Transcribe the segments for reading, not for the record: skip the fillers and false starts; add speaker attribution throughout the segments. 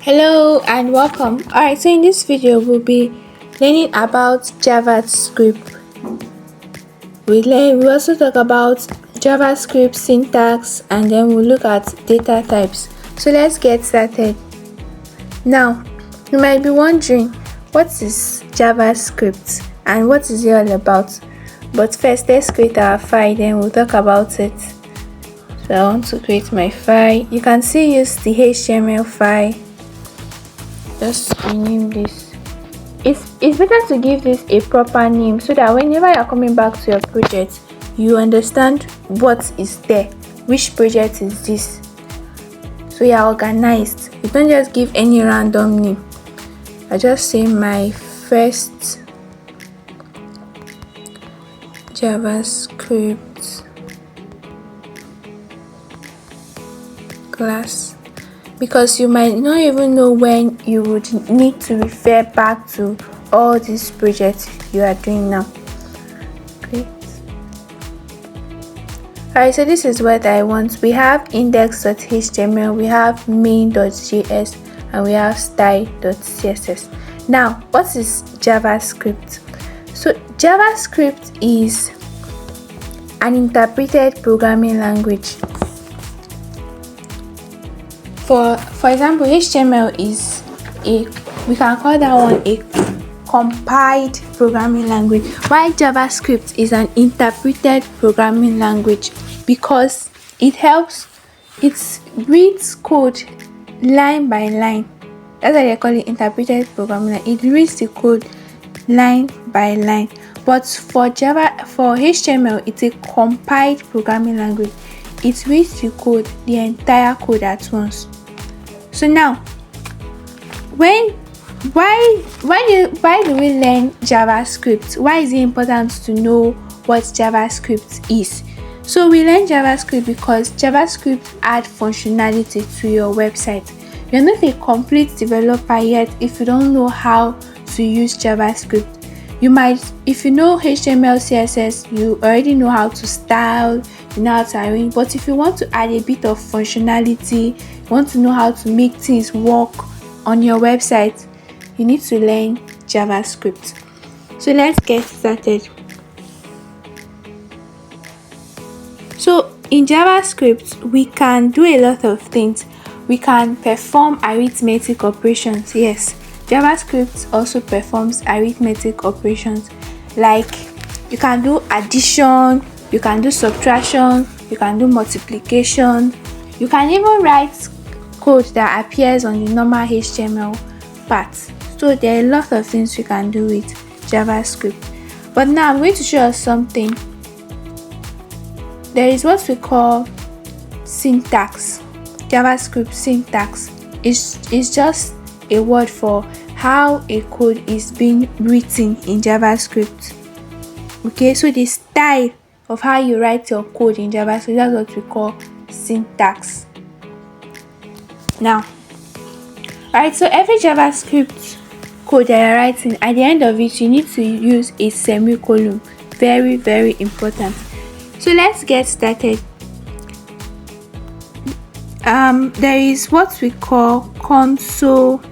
Speaker 1: Hello and welcome. Alright, so in this video we'll be learning about JavaScript. We also talk about JavaScript syntax and then we'll look at data types. So let's get started. Now, you might be wondering, what is JavaScript and what is it all about? But first, let's create our file, then we'll talk about it. So I want to create my file. You can still use the HTML file. Just rename this. It's better to give this a proper name so that whenever you're coming back to your project, you understand what is there, which project is this, so you're organized. You don't just give any random name. I just say my first JavaScript class, because you might not even know when you would need to refer back to all these projects you are doing now. Great. Alright, so this is what I want. We have index.html, we have main.js, and we have style.css. Now, what is JavaScript? So JavaScript is an interpreted programming language. For example, HTML is we can call that one a compiled programming language, while JavaScript is an interpreted programming language because it reads code line by line. That's why they call it interpreted programming. It reads the code line by line. But for HTML, it's a compiled programming language. It reads the entire code at once. So now, why do we learn JavaScript? Why is it important to know what JavaScript is? So we learn JavaScript because JavaScript adds functionality to your website. You're not a complete developer yet if you don't know how to use JavaScript. You might, if you know HTML, CSS, you already know how to style, you know how to arrange. But if you want to add a bit of functionality, you want to know how to make things work on your website, you need to learn JavaScript. So let's get started. So in JavaScript, we can do a lot of things. We can perform arithmetic operations. Yes, JavaScript also performs arithmetic operations, like you can do addition, you can do subtraction, you can do multiplication. You can even write code that appears on the normal HTML part. So there are a lot of things you can do with JavaScript. But now I'm going to show us something. There is what we call syntax. JavaScript syntax is just a word for how a code is being written in JavaScript. Okay, so the style of how you write your code in JavaScript, that's what we call syntax. Now, alright, so every JavaScript code that you're writing, at the end of it, you need to use a semicolon. Very, very important. So let's get started. There is what we call console.log.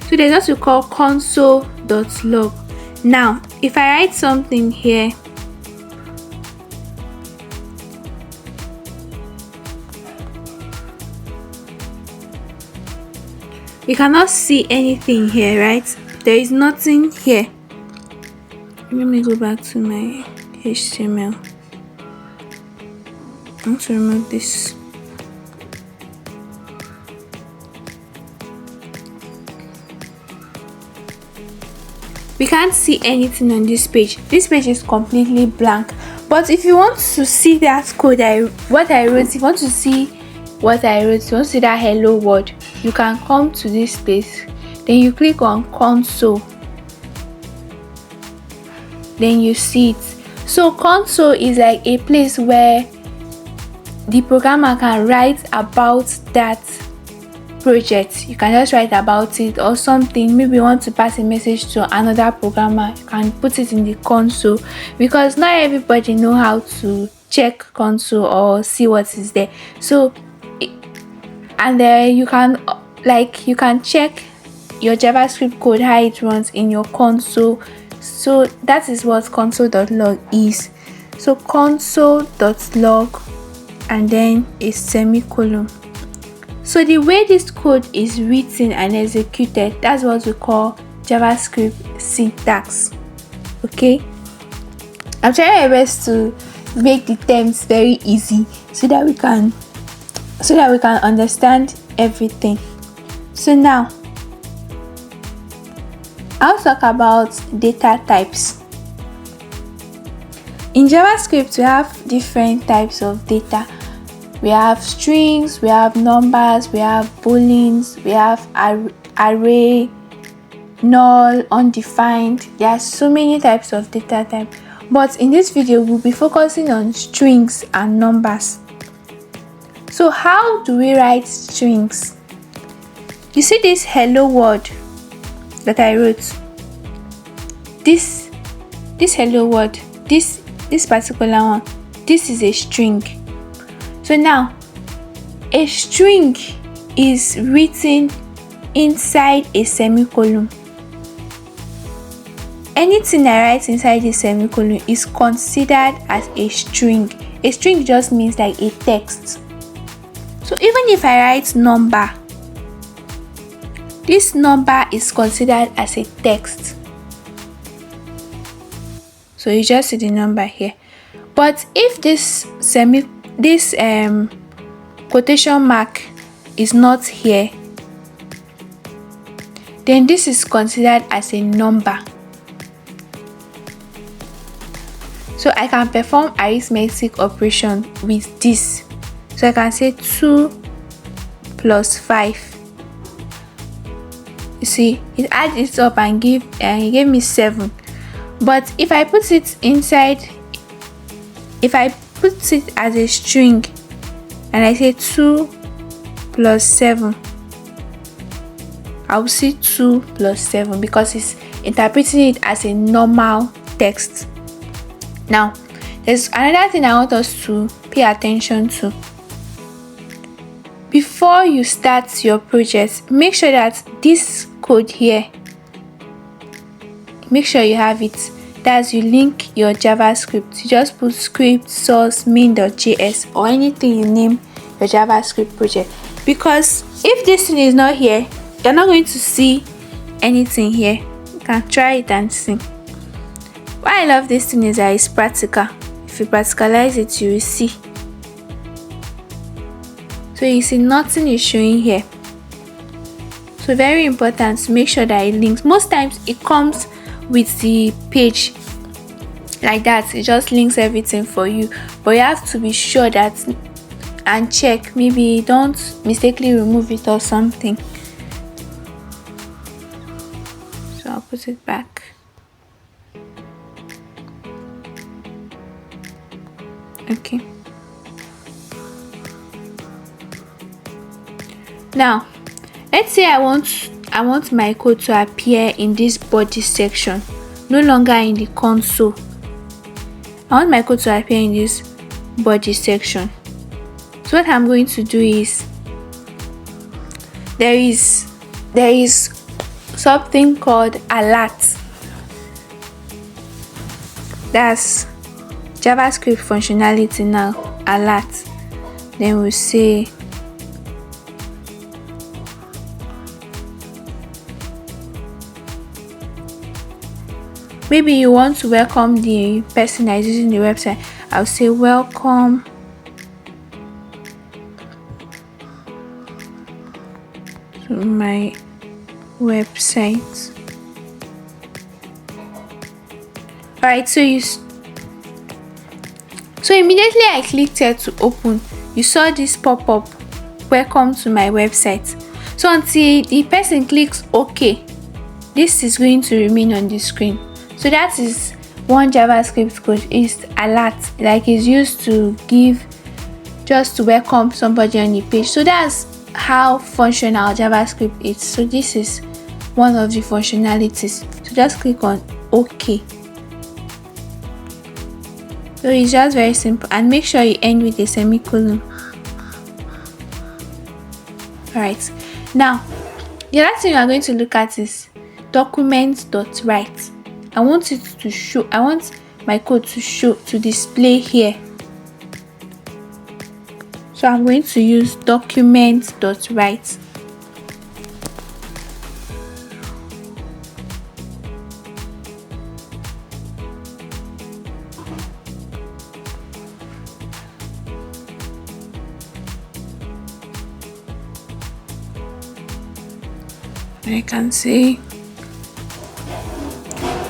Speaker 1: So there's what we call console.log. Now, if I write something here, you cannot see anything here, right? There is nothing here. Let me go back to my HTML. I want to remove this. We can't see anything on this page. This page is completely blank. But if you want to see that code, what I wrote, if you want to see what I wrote, if you want to see that hello world, you can come to this place. Then you click on console. Then you see it. So console is like a place where the programmer can write about that project, you can just write about it, or something, maybe you want to pass a message to another programmer, you can put it in the console, because not everybody know how to check console or see what is there. So and then you can check your JavaScript code, how it runs in your console. So that is what console.log is. So console.log and then a semicolon. So the way this code is written and executed, that's what we call JavaScript syntax. Okay, I'm trying my best to make the terms very easy so that we can understand everything. So now I'll talk about data types. In JavaScript, we have different types of data. We have strings, we have numbers, we have booleans, we have array, null, undefined. There are so many types of data type, but in this video we'll be focusing on strings and numbers. So how do we write strings? You see this hello world that I wrote, this hello word, this particular one, this is a string. So now a string is written inside a semicolon. Anything I write inside a semicolon is considered as a string. A string just means like a text. So even if I write number, this number is considered as a text. So you just see the number here. But if this quotation mark is not here, then this is considered as a number. So I can perform arithmetic operation with this. So I can say 2 plus 5. You see, it adds it up and it gave me 7. But if I put it inside, if I put it as a string and I say 2 plus 7, I'll see 2 plus 7 because it's interpreting it as a normal text. Now, there's another thing I want us to pay attention to. Before you start your project, make sure that this code here, make sure you have it. That's, you link your JavaScript. You just put script source main.js or anything you name your JavaScript project. Because if this thing is not here, you're not going to see anything here. You can try it and see. Why I love this thing is that it's practical. If you practicalize it, you will see. So you see nothing is showing here. So very important to make sure that it links. Most times it comes with the page like that. It just links everything for you. But you have to be sure that and check. Maybe don't mistakenly remove it or something. So I'll put it back. Okay. Now, let's say I want my code to appear in this body section, no longer in the console. I want my code to appear in this body section. So what I'm going to do is, there is something called alert. That's JavaScript functionality now, alert. Then we'll say maybe you want to welcome the person that is using the website. I'll say welcome to my website. Alright, so immediately I clicked here to open, you saw this pop-up, welcome to my website. So until the person clicks OK, this is going to remain on the screen. So that is one JavaScript code, is alert, like it's used to give, just to welcome somebody on the page. So that's how functional JavaScript is. So this is one of the functionalities. So just click on OK. So it's just very simple, and make sure you end with a semicolon. Alright, now the other thing we are going to look at is document.write. I want it to show, I want my code to display here. So I'm going to use document.write. I can say,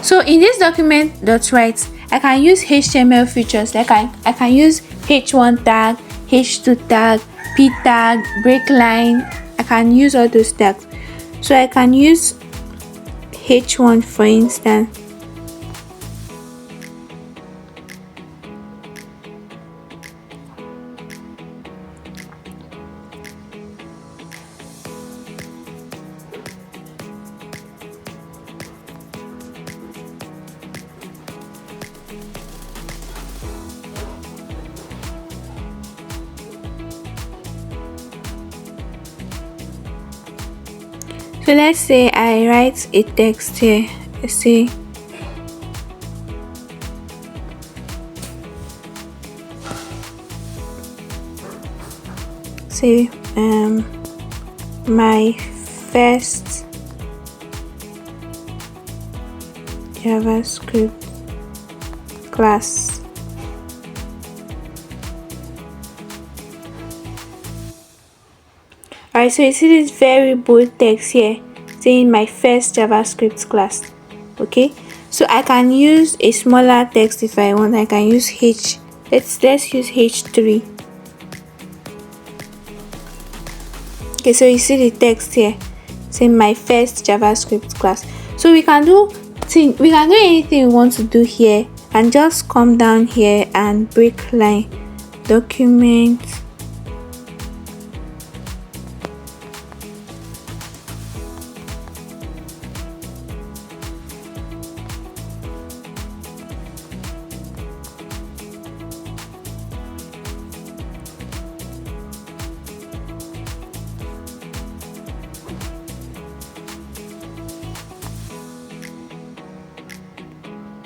Speaker 1: so in this document.write, I can use HTML features like I can use h1 tag, h2 tag, p tag, break line. I can use all those tags. So I can use h1 for instance. So let's say I write a text here. Let's say my first JavaScript class. Alright, so you see this very bold text here saying my first JavaScript class. Okay, so I can use a smaller text if I want. I can use let's use h3. Okay, so you see the text here saying my first JavaScript class. So we can do anything we want to do here, and just come down here and break line document.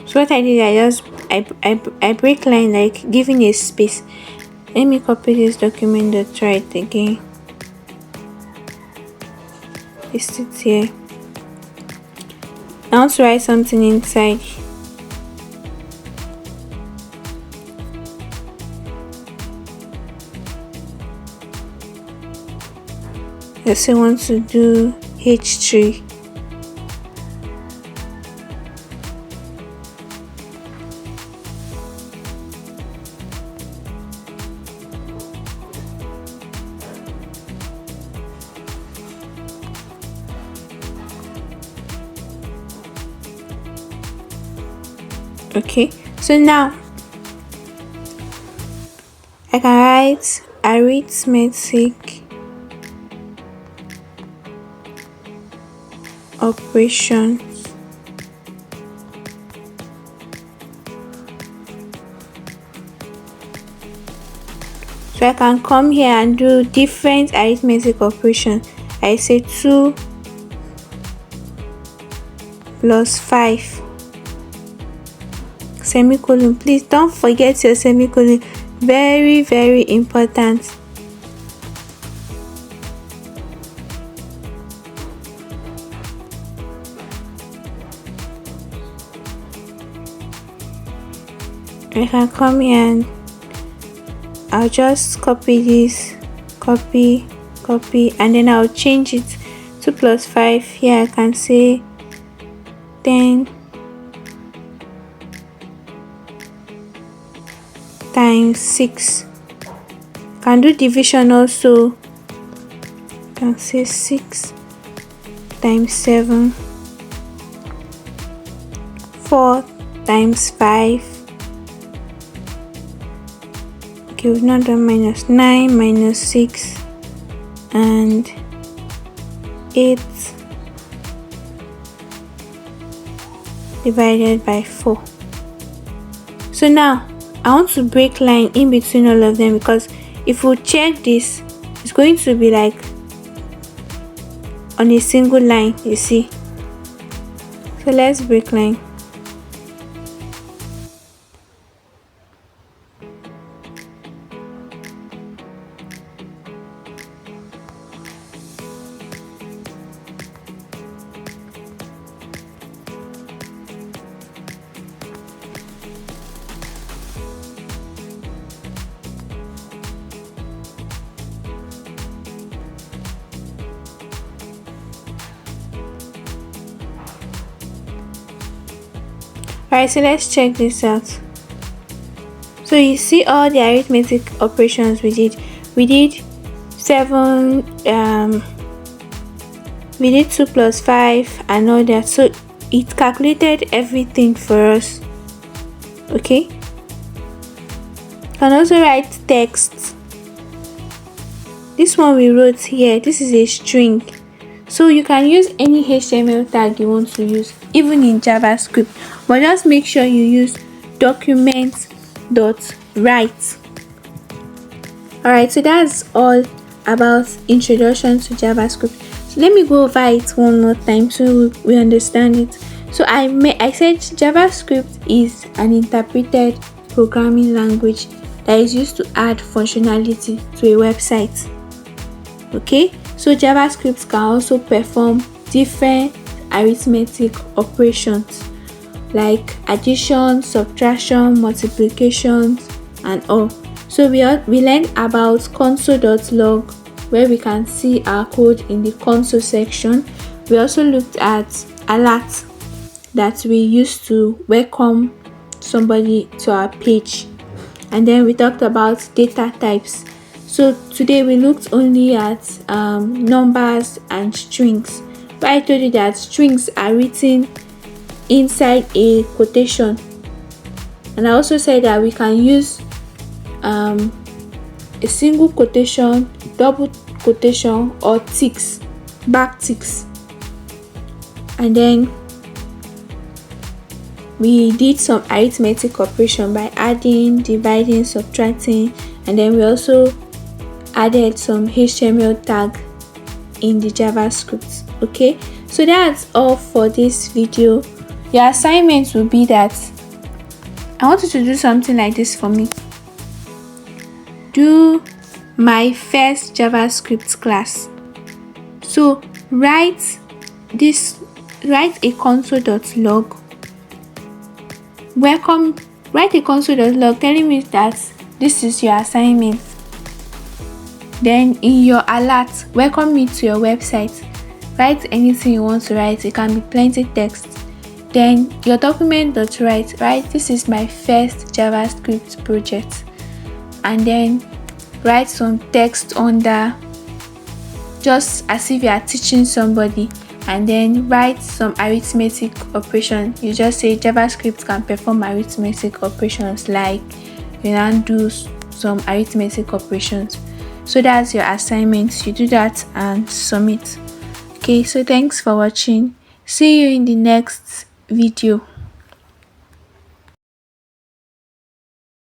Speaker 1: So what I did, I break line, like giving a space. Let me copy this document and try it again. Paste it here. I want to write something inside. Let's say I want to do h3. Okay, so now I can write arithmetic operations. So I can come here and do different arithmetic operations. I say 2 plus 5. Semicolon. Please don't forget your semicolon. Very, very important. I can come here and I'll just copy this, copy, and then I'll change it. 2 plus 5. Here I can say 10 times 6. Can do division also. Can say 6 times 7. 4 times 5. Okay, we've not done minus 9 minus 6, and 8 divided by 4. So now I want to break line in between all of them, because if we check this, it's going to be like on a single line, you see. So let's break line. Alright, so let's check this out. So you see all the arithmetic operations we did. We did 7, we did 2 plus 5 and all that. So it calculated everything for us. Okay. You can also write text. This one we wrote here, this is a string. So you can use any HTML tag you want to use, even in JavaScript, but just make sure you use document.write. Alright, so that's all about introduction to JavaScript. So let me go over it one more time so we understand it. So I said JavaScript is an interpreted programming language that is used to add functionality to a website. Okay, so JavaScript can also perform different arithmetic operations like addition, subtraction, multiplication, and all. So we learned about console.log, where we can see our code in the console section. We also looked at alert that we use to welcome somebody to our page, and then we talked about data types. So today we looked only at numbers and strings, but I told you that strings are written inside a quotation, and I also said that we can use a single quotation, double quotation, or ticks, back ticks. And then we did some arithmetic operation by adding, dividing, subtracting, and then we also added some HTML tag in the JavaScript. Okay, so that's all for this video. Your assignment will be that I want you to do something like this for me. Do my first JavaScript class. So write a console.log. Write a console.log telling me that this is your assignment. Then in your alert, welcome me to your website. Write anything you want to write. It can be plenty text. Then your document.write, right? This is my first JavaScript project. And then write some text under, just as if you are teaching somebody. And then write some arithmetic operation. You just say JavaScript can perform arithmetic operations, like you now do some arithmetic operations. So that's your assignment. You do that and submit. Okay, so thanks for watching. See you in the next video.